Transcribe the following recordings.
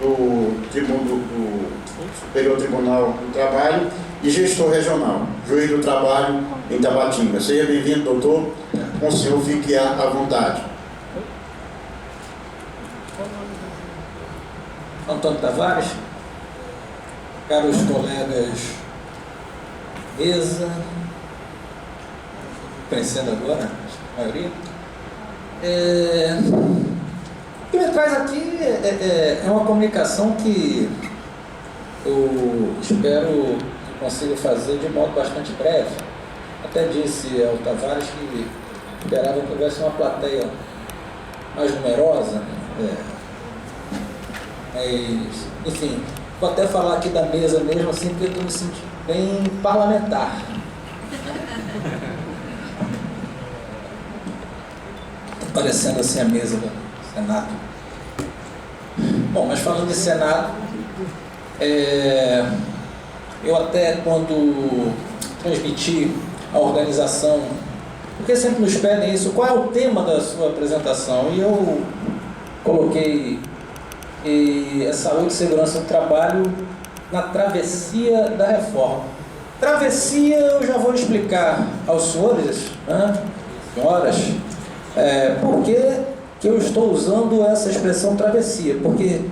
do Superior Tribunal do Trabalho e gestor regional, juiz do trabalho em Tabatinga. Seja bem-vindo, doutor. Com o senhor, fique à vontade. Antônio Tavares, caros colegas, mesa, conhecendo agora a maioria, o que me traz aqui é uma comunicação que eu espero que consiga fazer de modo bastante breve. Até disse ao Tavares que esperava que houvesse uma plateia mais numerosa, mas, enfim, vou até falar aqui da mesa mesmo assim, porque eu estou me sentindo bem parlamentar. Está parecendo assim a mesa do Senado. Bom, mas falando de Senado, eu até quando transmiti a organização, porque sempre nos pedem isso, qual é o tema da sua apresentação? E eu coloquei saúde e segurança do trabalho na travessia da reforma. Travessia eu já vou explicar aos senhores, senhoras, por que eu estou usando essa expressão travessia. Porque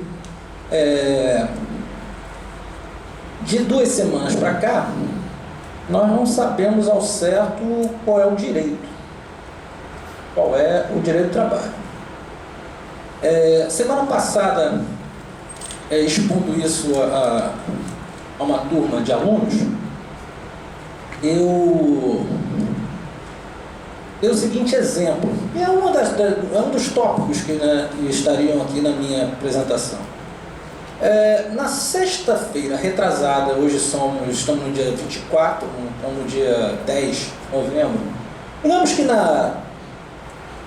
de 2 semanas para cá, nós não sabemos ao certo qual é o direito. Qual é o direito do trabalho. Semana passada, expondo isso a uma turma de alunos, eu dei o seguinte exemplo, é um dos tópicos que estariam aqui na minha apresentação. Na sexta-feira retrasada, hoje estamos no dia 24, estamos no dia 10 de novembro, digamos que na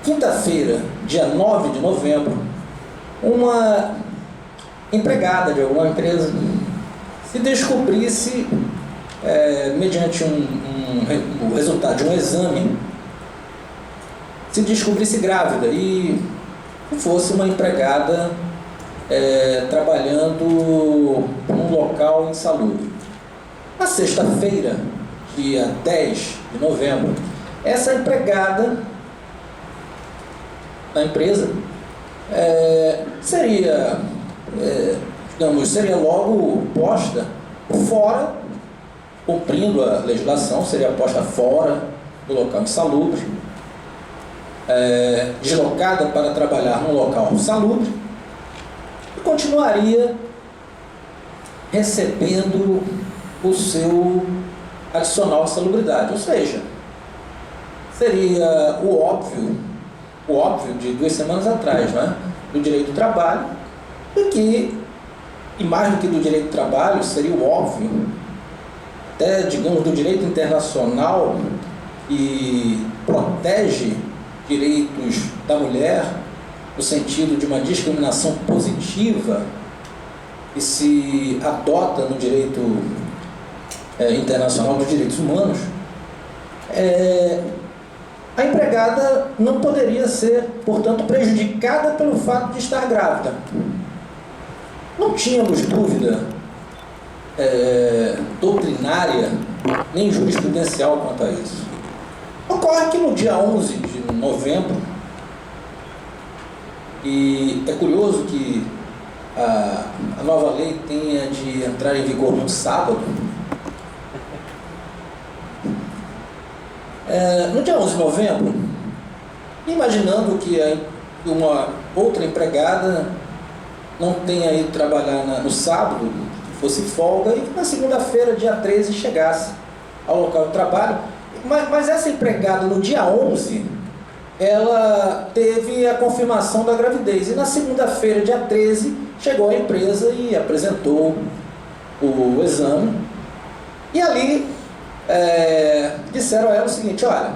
quinta-feira, dia 9 de novembro, uma empregada de alguma empresa se descobrisse, mediante o resultado de um exame, se descobrisse grávida e fosse uma empregada trabalhando num local insalubre. Na sexta-feira, dia 10 de novembro, essa empregada na empresa seria logo posta fora, cumprindo a legislação, seria posta fora do local insalubre, deslocada para trabalhar num local insalubre e continuaria recebendo o seu adicional de salubridade, ou seja, seria o óbvio de 2 semanas atrás, do direito do trabalho, e mais do que do direito do trabalho, seria o óbvio, até, digamos, do direito internacional, e protege direitos da mulher, no sentido de uma discriminação positiva, que se adota no direito internacional dos direitos humanos, a empregada não poderia ser, portanto, prejudicada pelo fato de estar grávida. Não tínhamos dúvida doutrinária nem jurisprudencial quanto a isso. Ocorre que no dia 11 de novembro, e é curioso que a nova lei tenha de entrar em vigor no sábado, no dia 11 de novembro, imaginando que uma outra empregada não tenha ido trabalhar no sábado, que fosse folga, e na segunda-feira, dia 13, chegasse ao local de trabalho, mas essa empregada no dia 11, ela teve a confirmação da gravidez, e na segunda-feira, dia 13, chegou à empresa e apresentou o exame, e ali disseram a ela o seguinte: olha,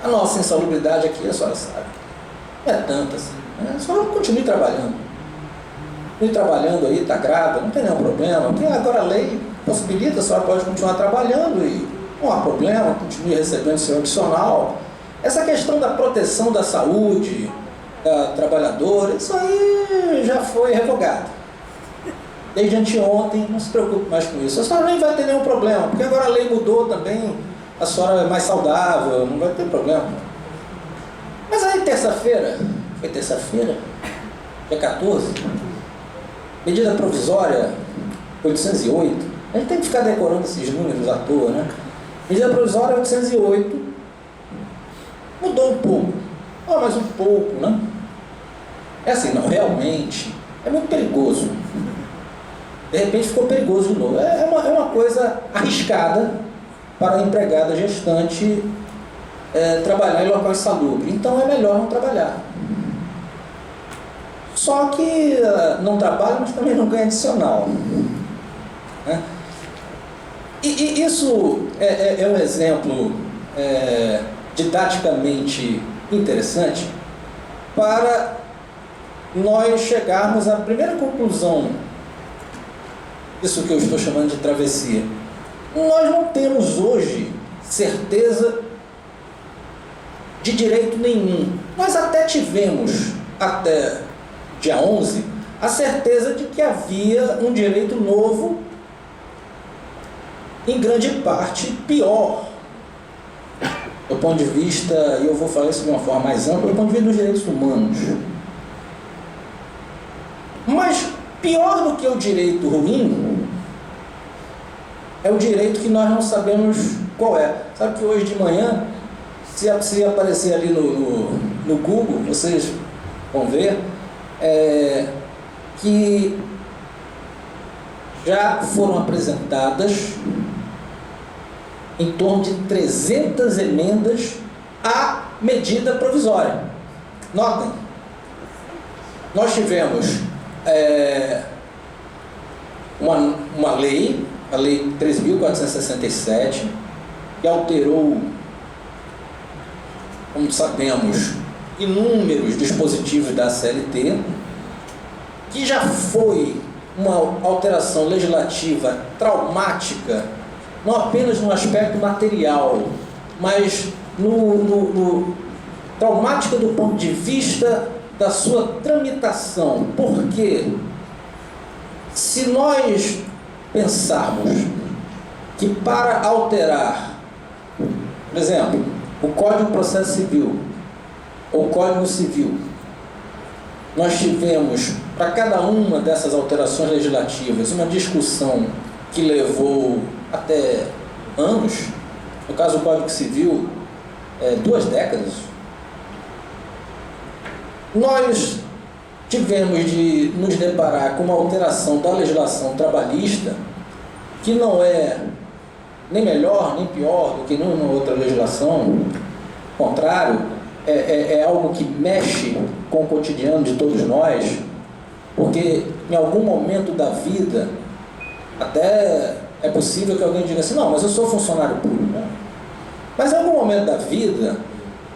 a nossa insalubridade aqui, a senhora sabe, não é tanta assim, a senhora continue trabalhando aí, está grávida, não tem nenhum problema, porque agora a lei possibilita, a senhora pode continuar trabalhando e não há problema, continue recebendo seu adicional. Essa questão da proteção da saúde, da trabalhadora, isso aí já foi revogado. Desde anteontem, não se preocupe mais com isso. A senhora nem vai ter nenhum problema, porque agora a lei mudou também, a senhora é mais saudável, não vai ter problema. Mas aí terça-feira, foi terça-feira, dia 14, medida provisória 808, a gente tem que ficar decorando esses números à toa, né? Medida provisória 808 mudou um pouco, mas um pouco, né? É assim, não, realmente é muito perigoso. De repente ficou perigoso de novo. É uma coisa arriscada para a empregada gestante trabalhar em local insalubre. Então é melhor não trabalhar. Só que não trabalha, mas também não ganha adicional. Né? E isso é um exemplo didaticamente interessante para nós chegarmos à primeira conclusão, isso que eu estou chamando de travessia. Nós não temos hoje certeza de direito nenhum. Nós até tivemos, até dia 11, a certeza de que havia um direito novo, em grande parte pior, do ponto de vista, e eu vou falar isso de uma forma mais ampla, do ponto de vista dos direitos humanos. Mas pior do que o direito ruim é o direito que nós não sabemos qual é. Sabe que hoje de manhã, se aparecer ali no Google, vocês vão ver que já foram apresentadas em torno de 300 emendas à medida provisória. Notem, nós tivemos uma lei, a Lei 13.467, que alterou, como sabemos, inúmeros dispositivos da CLT, que já foi uma alteração legislativa traumática, não apenas no aspecto material, mas traumática do ponto de vista da sua tramitação. Porque se nós pensarmos que para alterar, por exemplo, o Código de Processo Civil ou Código Civil, nós tivemos, para cada uma dessas alterações legislativas, uma discussão que levou até anos. No caso do Código Civil, 2 décadas. Nós tivemos de nos deparar com uma alteração da legislação trabalhista que não é nem melhor nem pior do que nenhuma outra legislação. Ao contrário, é algo que mexe com o cotidiano de todos nós, porque em algum momento da vida, até é possível que alguém diga assim, não, mas eu sou funcionário público. Né? Mas em algum momento da vida,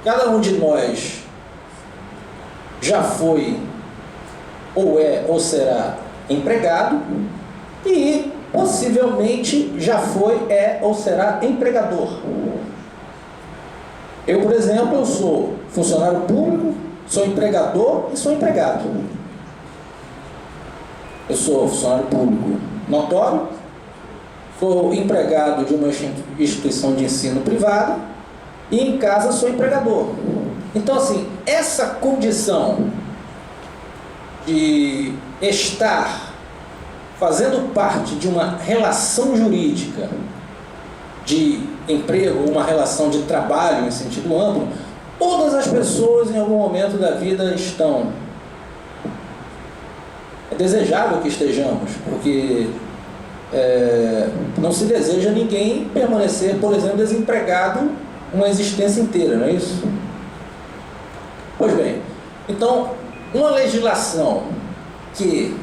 cada um de nós já foi, ou é, ou será empregado, e possivelmente já foi, é, ou será empregador. Eu, por exemplo, eu sou funcionário público, sou empregador e sou empregado. Eu sou funcionário público notório, sou empregado de uma instituição de ensino privada e em casa sou empregador. Então, assim, essa condição de estar fazendo parte de uma relação jurídica de emprego, uma relação de trabalho em sentido amplo, todas as pessoas em algum momento da vida estão. É desejável que estejamos, porque não se deseja ninguém permanecer, por exemplo, desempregado uma existência inteira, não é isso? Pois bem, então, uma legislação que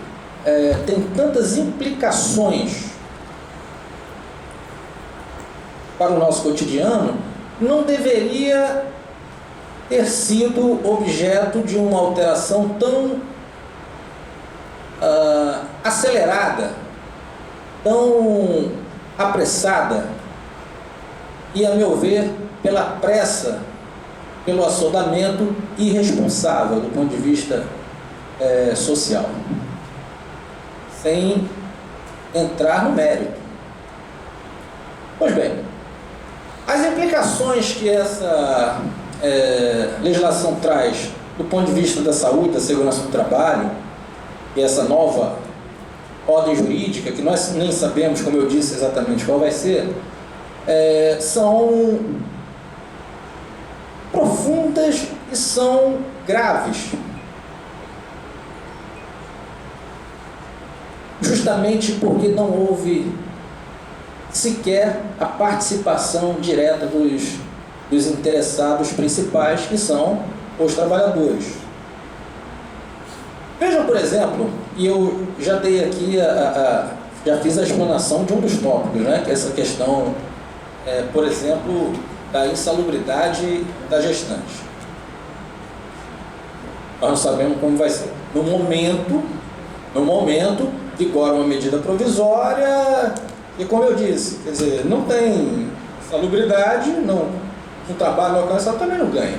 tem tantas implicações para o nosso cotidiano, não deveria ter sido objeto de uma alteração tão acelerada, tão apressada e, a meu ver, pela pressa pelo assodamento irresponsável do ponto de vista social, sem entrar no mérito. Pois bem, as implicações que essa legislação traz do ponto de vista da saúde, da segurança do trabalho, e essa nova ordem jurídica, que nós nem sabemos, como eu disse, exatamente qual vai ser, são profundas e são graves. Justamente porque não houve sequer a participação direta dos interessados principais, que são os trabalhadores. Vejam, por exemplo, e eu já dei aqui, já fiz a explanação de um dos tópicos, né, que é essa questão, por exemplo, da insalubridade da gestante. Nós não sabemos como vai ser. No momento, vigora uma medida provisória e, como eu disse, quer dizer, não tem salubridade, no trabalho local ela também não ganha.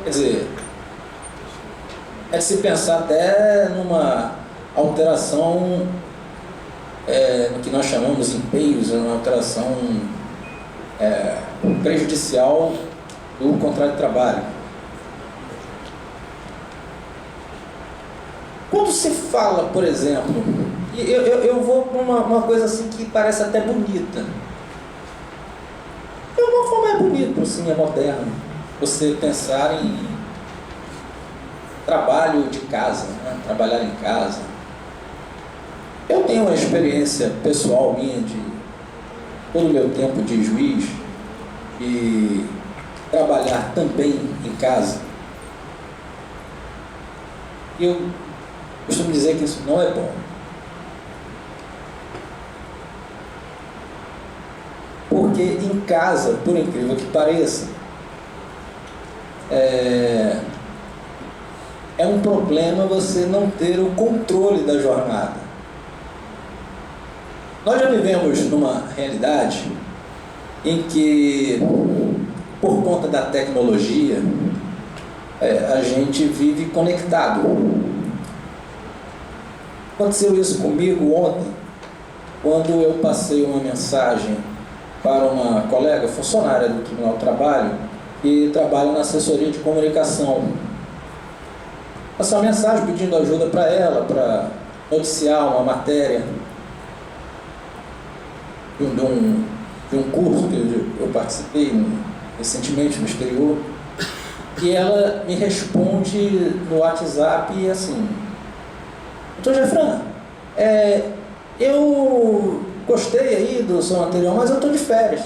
Quer dizer, é de se pensar até numa alteração, no que nós chamamos de empeios, uma alteração prejudicial do contrato de trabalho. Quando se fala, por exemplo, eu vou para uma coisa assim que parece até bonita. De uma forma é bonito, assim, é moderno. Você pensar em trabalho de casa, né? Trabalhar em casa. Eu tenho uma experiência pessoal minha de todo o meu tempo de juiz e trabalhar também em casa. Eu costumo dizer que isso não é bom. Porque em casa, por incrível que pareça, é um problema você não ter o controle da jornada. Nós já vivemos numa realidade em que, por conta da tecnologia, a gente vive conectado. Aconteceu isso comigo ontem, quando eu passei uma mensagem para uma colega funcionária do Tribunal do Trabalho que trabalha na assessoria de comunicação. Passei uma mensagem pedindo ajuda para ela, para noticiar uma matéria de um curso que eu participei recentemente no exterior, e ela me responde no WhatsApp assim: doutor Gefran, eu gostei aí do som anterior, mas eu estou de férias.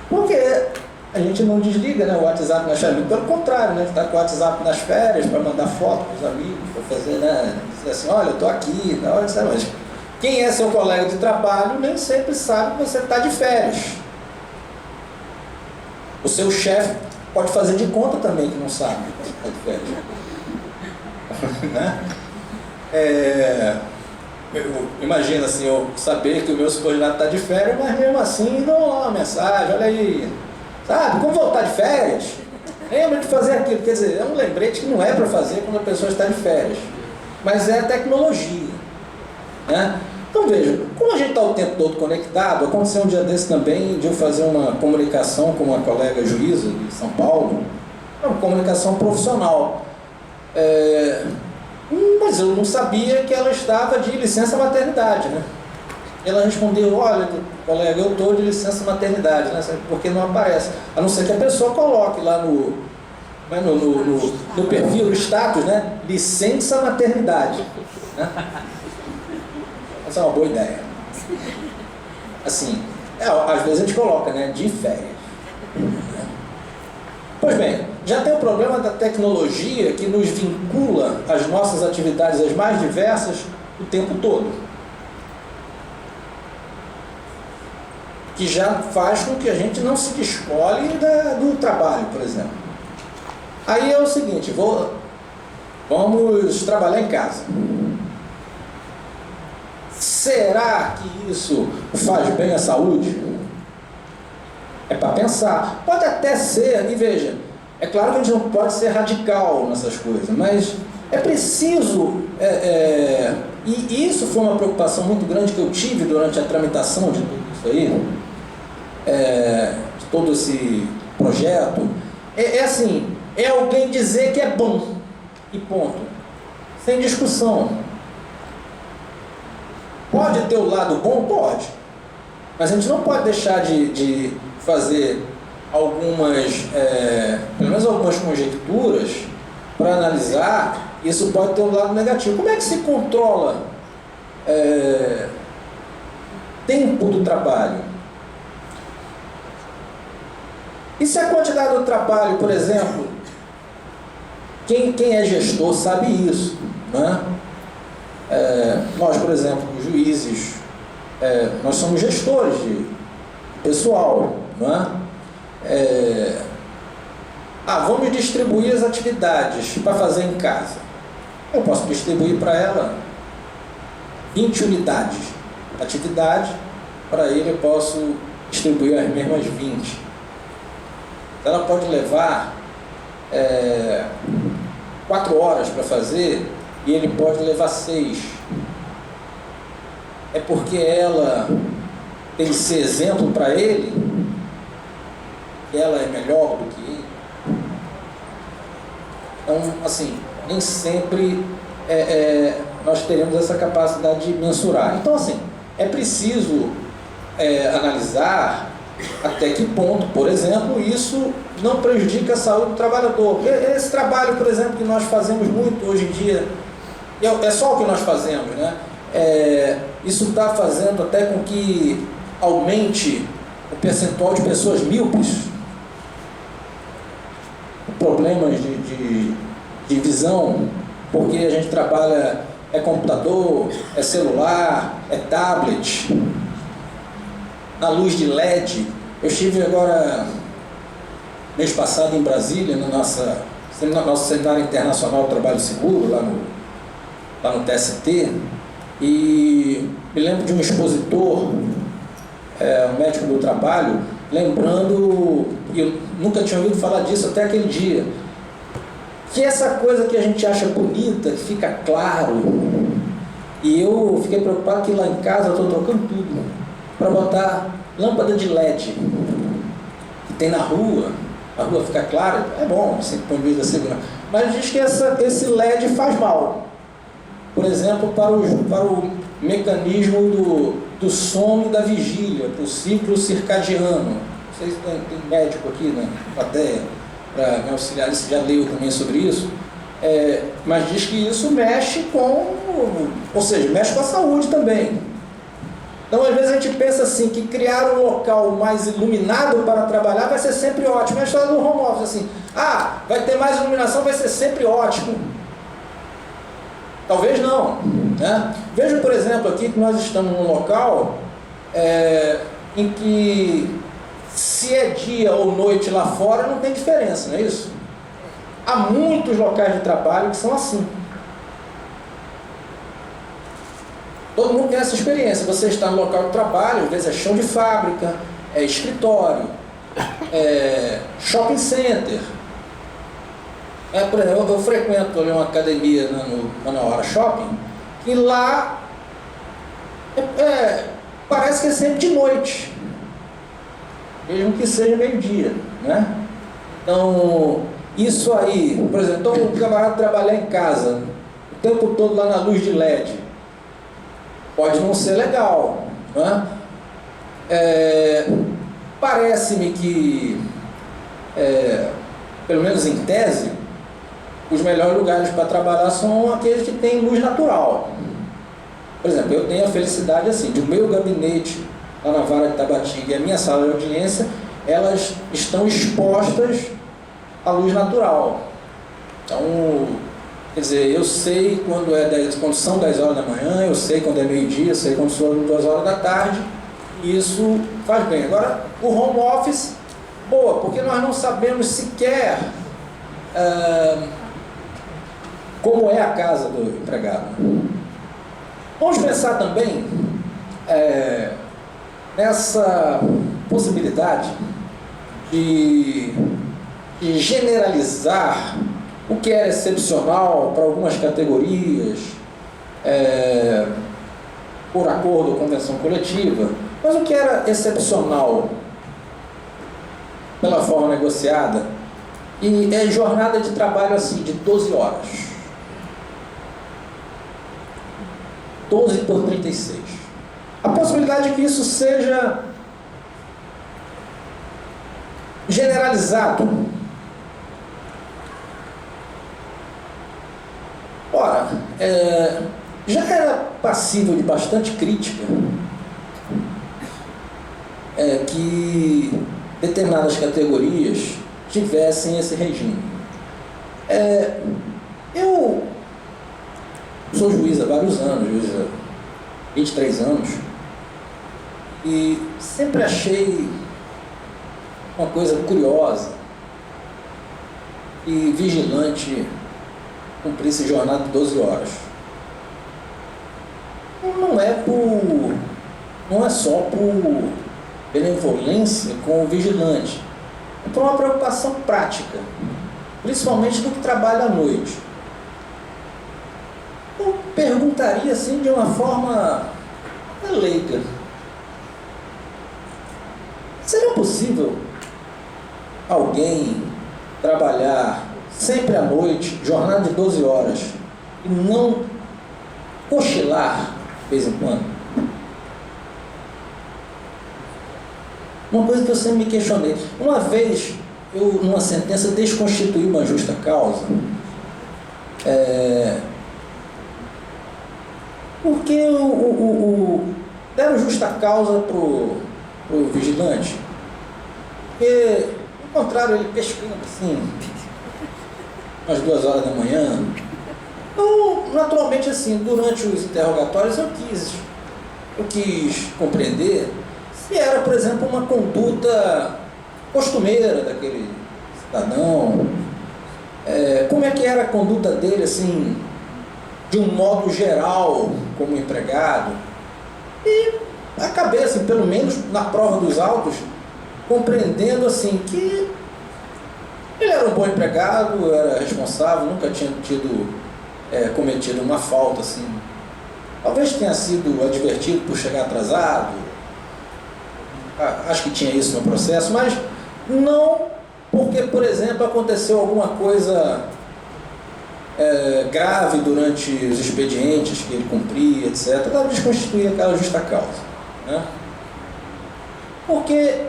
Porque a gente não desliga, né, o WhatsApp nas férias, pelo contrário, né, a gente está com o WhatsApp nas férias para mandar foto para os amigos, para fazer, né, dizer assim, olha, eu estou aqui, na hora de mas quem é seu colega de trabalho nem sempre sabe que você está de férias. O seu chefe pode fazer de conta também que não sabe que você está de férias. Imagina assim, eu saber que o meu subordinado está de férias, mas mesmo assim dou lá uma mensagem, olha aí, sabe, como voltar de férias? Lembra de fazer aquilo, quer dizer, é um lembrete que não é para fazer quando a pessoa está de férias, mas é a tecnologia, né? Então veja, como a gente está o tempo todo conectado, aconteceu um dia desse também de eu fazer uma comunicação com uma colega juíza de São Paulo, uma comunicação profissional, mas eu não sabia que ela estava de licença maternidade, né? Ela respondeu, olha, colega, eu estou de licença maternidade, né? Porque não aparece, a não ser que a pessoa coloque lá no perfil, no status, né? Licença maternidade, né? Essa é uma boa ideia. Assim, às vezes a gente coloca, né? De férias. Pois bem, já tem o problema da tecnologia que nos vincula às nossas atividades, as mais diversas, o tempo todo. Que já faz com que a gente não se descole do trabalho, por exemplo. Aí é o seguinte, vamos trabalhar em casa. Será que isso faz bem à saúde? É para pensar. Pode até ser, e veja, é claro que a gente não pode ser radical nessas coisas, mas é preciso, e isso foi uma preocupação muito grande que eu tive durante a tramitação de tudo isso aí, de todo esse projeto, assim, é alguém dizer que é bom, e ponto, sem discussão. Pode ter o lado bom? Pode, mas a gente não pode deixar de fazer algumas, pelo menos algumas conjecturas para analisar. Isso pode ter um lado negativo. Como é que se controla tempo do trabalho? E se a quantidade do trabalho, por exemplo, quem é gestor sabe isso, né? Nós, por exemplo, juízes, nós somos gestores de pessoal, não é? Vamos distribuir as atividades para fazer em casa. Eu posso distribuir para ela 20 unidades de atividade, para ele eu posso distribuir as mesmas 20. Ela pode levar 4 horas para fazer e ele pode levar 6. É porque ela tem que ser exemplo para ele, que ela é melhor do que ele. Então, assim, nem sempre nós teremos essa capacidade de mensurar. Então, assim, é preciso analisar até que ponto, por exemplo, isso não prejudica a saúde do trabalhador. Esse trabalho, por exemplo, que nós fazemos muito hoje em dia, é só o que nós fazemos, né? Isso está fazendo até com que aumente o percentual de pessoas míopes, problemas de visão, porque a gente trabalha, computador, celular, tablet, na luz de LED. Eu estive agora, mês passado, em Brasília, no nosso Seminário Internacional do Trabalho Seguro, lá no TST, e me lembro de um expositor, um médico do trabalho, lembrando, e eu nunca tinha ouvido falar disso até aquele dia, que essa coisa que a gente acha bonita, que fica claro, e eu fiquei preocupado que lá em casa eu estou trocando tudo para botar lâmpada de LED que tem na rua, a rua fica clara, é bom, sempre põe luz da segurança, mas diz que esse LED faz mal, por exemplo, para o mecanismo do sono e da vigília, para o ciclo circadiano. Não sei se tem médico aqui na plateia para me auxiliar, se já leu também sobre isso, mas diz que isso mexe ou seja, mexe com a saúde também. Então, às vezes a gente pensa assim, que criar um local mais iluminado para trabalhar vai ser sempre ótimo. É a história do home office, assim, vai ter mais iluminação, vai ser sempre ótimo. Talvez não, né? Veja, por exemplo, aqui que nós estamos num local em que, se é dia ou noite lá fora, não tem diferença, não é isso? Há muitos locais de trabalho que são assim. Todo mundo tem essa experiência. Você está no local de trabalho, às vezes é chão de fábrica, é escritório, shopping center. Por exemplo, eu frequento ali uma academia no Manauara Shopping, e lá parece que é sempre de noite, mesmo que seja meio-dia, né? Então, isso aí, por exemplo, então o camarada trabalhar em casa o tempo todo lá na luz de LED, pode não ser legal, né? Parece-me que, pelo menos em tese, os melhores lugares para trabalhar são aqueles que têm luz natural. Por exemplo, eu tenho a felicidade assim, de o meu gabinete lá na Vara de Tabatinga e a minha sala de audiência, elas estão expostas à luz natural. Então, quer dizer, eu sei quando são 10 horas da manhã, eu sei quando é meio-dia, eu sei quando são 2 horas da tarde, e isso faz bem. Agora, o home office, boa, porque nós não sabemos sequer como é a casa do empregado. Vamos pensar também nessa possibilidade de generalizar o que era excepcional para algumas categorias, por acordo ou convenção coletiva, mas o que era excepcional pela forma negociada, e é jornada de trabalho assim, de 12 horas. 12 por 36. A possibilidade de que isso seja generalizado. Ora, já era passível de bastante crítica que determinadas categorias tivessem esse regime. Eu sou juiz há vários anos, juiz há 23 anos, e sempre achei uma coisa curiosa e vigilante cumprisse jornada de 12 horas. Não é só por benevolência com o vigilante, é por uma preocupação prática, principalmente do que trabalha à noite. Eu perguntaria assim de uma forma leiga: seria possível alguém trabalhar sempre à noite, jornada de 12 horas, e não cochilar de vez em quando? Uma coisa que eu sempre me questionei. Uma vez, eu, numa sentença, desconstituí uma justa causa, porque deram justa causa pro vigilante, porque encontraram ele pescando assim, às 2 horas da manhã. Então, naturalmente, assim, durante os interrogatórios eu quis compreender se era, por exemplo, uma conduta costumeira daquele cidadão, como é que era a conduta dele, assim, de um modo geral, como empregado. E acabei, assim, pelo menos na prova dos autos, compreendendo, assim, que ele era um bom empregado, era responsável, nunca tinha cometido uma falta, assim. Talvez tenha sido advertido por chegar atrasado, acho que tinha isso no processo, mas não porque, por exemplo, aconteceu alguma coisa grave durante os expedientes que ele cumpria, etc., para desconstituir aquela justa causa, né? Porque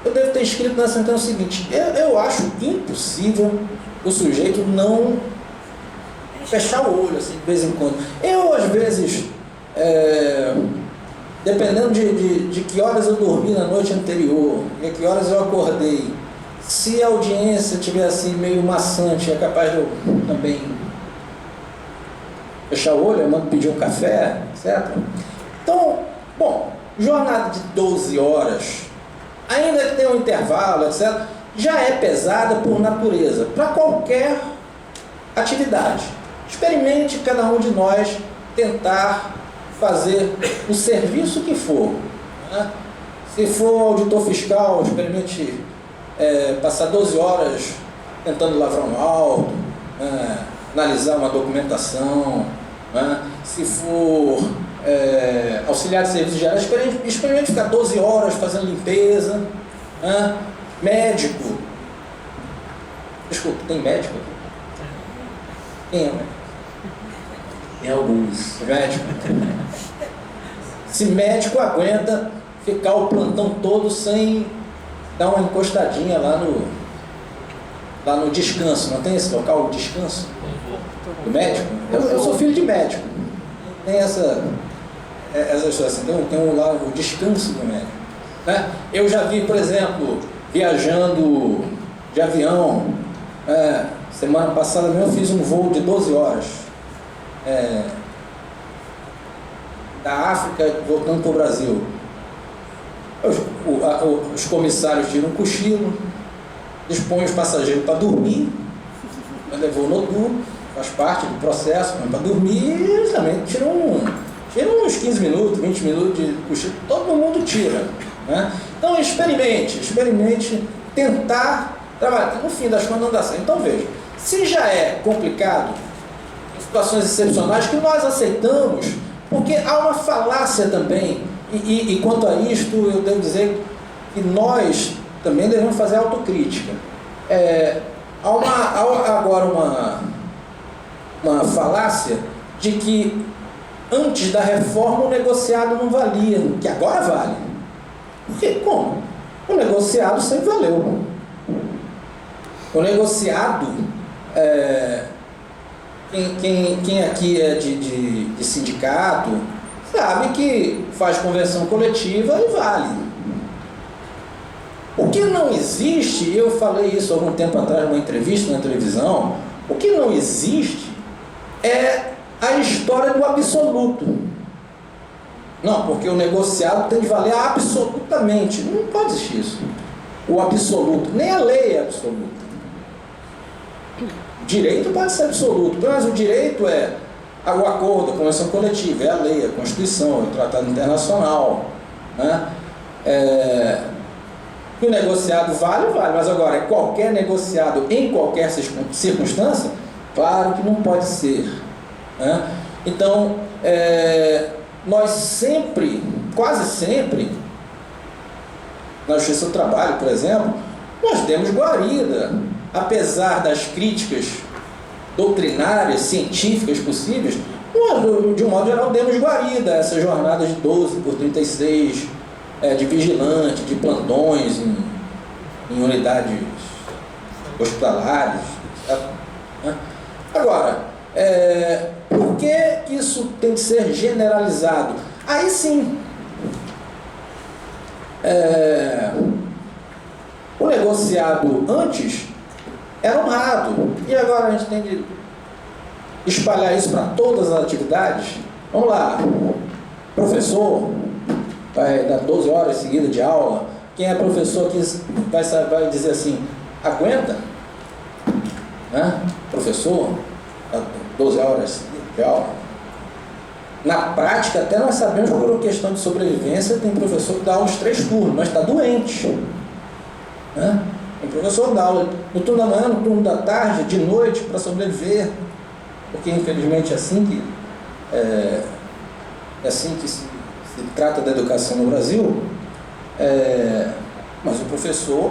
eu devo ter escrito na sentença o seguinte: eu acho impossível o sujeito não fechar o olho assim, de vez em quando. Eu, às vezes, dependendo de que horas eu dormi na noite anterior e a que horas eu acordei, se a audiência estiver assim meio maçante, é capaz de eu também fechar o olho, eu mando pedir um café, etc. Então, bom, jornada de 12 horas, ainda que tenha um intervalo, etc., já é pesada por natureza, para qualquer atividade. Experimente cada um de nós tentar fazer o serviço que for, né? Se for auditor fiscal, experimente passar 12 horas tentando lavrar um laudo, analisar uma documentação, né? Se for auxiliar de serviços gerais, experimente ficar 12 horas fazendo limpeza, né? Médico. Desculpa, tem médico aqui? Quem é médico? Tem alguns. Médico. Se médico aguenta ficar o plantão todo sem dar uma encostadinha lá no descanso, não tem esse local de descanso do médico? Eu sou filho de médico, tem essa história assim, tem lá o descanso do médico, né? Eu já vi, por exemplo, viajando de avião, semana passada mesmo eu fiz um voo de 12 horas, da África voltando para o Brasil. Os comissários tiram um cochilo, dispõem os passageiros para dormir, levou no noturno, faz parte do processo, para dormir, e eles também tiram uns 15 minutos, 20 minutos de cochilo, todo mundo tira, né? Então experimente tentar trabalhar. No fim das contas não dá certo. Então veja, se já é complicado, em situações excepcionais que nós aceitamos, porque há uma falácia também, e quanto a isto eu devo dizer que nós também devemos fazer autocrítica. Há agora uma falácia de que antes da reforma o negociado não valia, que agora vale. Porque como? O negociado sempre valeu. O negociado, quem aqui é de sindicato, sabe que faz convenção coletiva e vale. O que não existe, e eu falei isso algum tempo atrás numa entrevista na televisão, o que não existe é a história do absoluto. Não, porque o negociado tem de valer absolutamente. Não pode existir isso. O absoluto, nem a lei é absoluta. O direito pode ser absoluto, mas o direito é o acordo, a convenção coletiva, é a lei, a Constituição, é o Tratado Internacional, né? O negociado vale, mas agora, qualquer negociado em qualquer circunstância, claro que não pode ser, né? Então, nós sempre, quase sempre, na Justiça do Trabalho, por exemplo, nós demos guarida, apesar das críticas doutrinárias, científicas possíveis, nós, de um modo geral, demos guarida a essas jornadas de 12 por 36, de vigilante, de plantões em unidades hospitalares, né? Agora, por que isso tem que ser generalizado? Aí sim, o negociado antes era honrado, e agora a gente tem de espalhar isso para todas as atividades. Vamos lá, professor vai dar 12 horas seguidas de aula. Quem é professor aqui vai dizer assim, aguenta? Né? Professor, 12 horas seguidas de aula. Na prática, até nós sabemos que por uma questão de sobrevivência, tem professor que dá uns 3 turnos, mas está doente, né? Tem professor que dá aula no turno da manhã, no turno da tarde, de noite, para sobreviver, porque infelizmente é assim que se trata da educação no Brasil, mas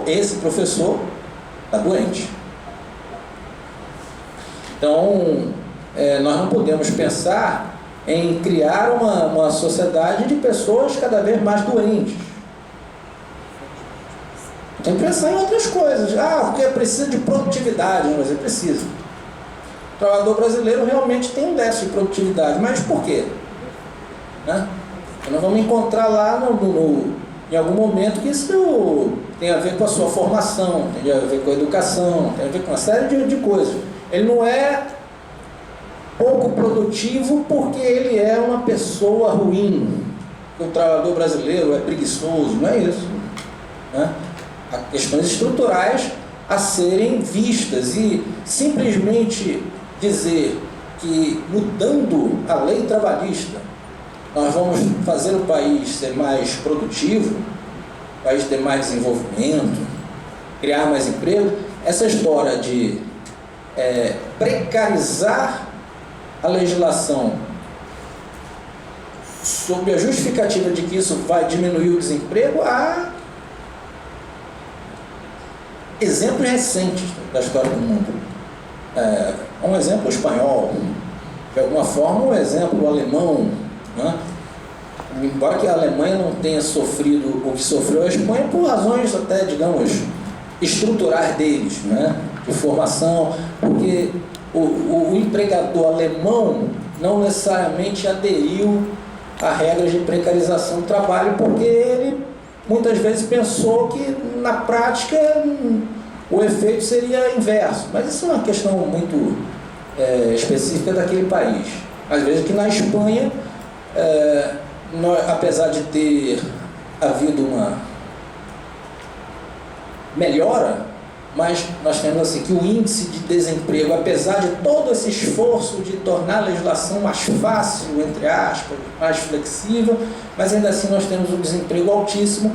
esse professor está doente. Então, nós não podemos pensar em criar uma sociedade de pessoas cada vez mais doentes. Tem que pensar em outras coisas. Porque precisa de produtividade, mas é preciso. O trabalhador brasileiro realmente tem um déficit de produtividade, mas por quê? Né? Nós vamos encontrar lá em algum momento que isso tem a ver com a sua formação, tem a ver com a educação, tem a ver com uma série de coisas. Ele não é pouco produtivo porque ele é uma pessoa ruim. O trabalhador brasileiro é preguiçoso, não é isso, né? Há questões estruturais a serem vistas, e simplesmente dizer que mudando a lei trabalhista nós vamos fazer o país ser mais produtivo, o país ter mais desenvolvimento, criar mais emprego, essa história de precarizar a legislação sob a justificativa de que isso vai diminuir o desemprego, há exemplos recentes da história do mundo. Um exemplo espanhol, de alguma forma um exemplo alemão, né? Embora que a Alemanha não tenha sofrido o que sofreu a Espanha por razões até, digamos, estruturais deles, né? De formação, porque o empregador alemão não necessariamente aderiu a regras de precarização do trabalho, porque ele muitas vezes pensou que na prática o efeito seria inverso, mas isso é uma questão muito específica daquele país. Às vezes que na Espanha, apesar de ter havido uma melhora, mas nós temos assim que o índice de desemprego, apesar de todo esse esforço de tornar a legislação mais fácil, entre aspas, mais flexível, mas ainda assim nós temos um desemprego altíssimo,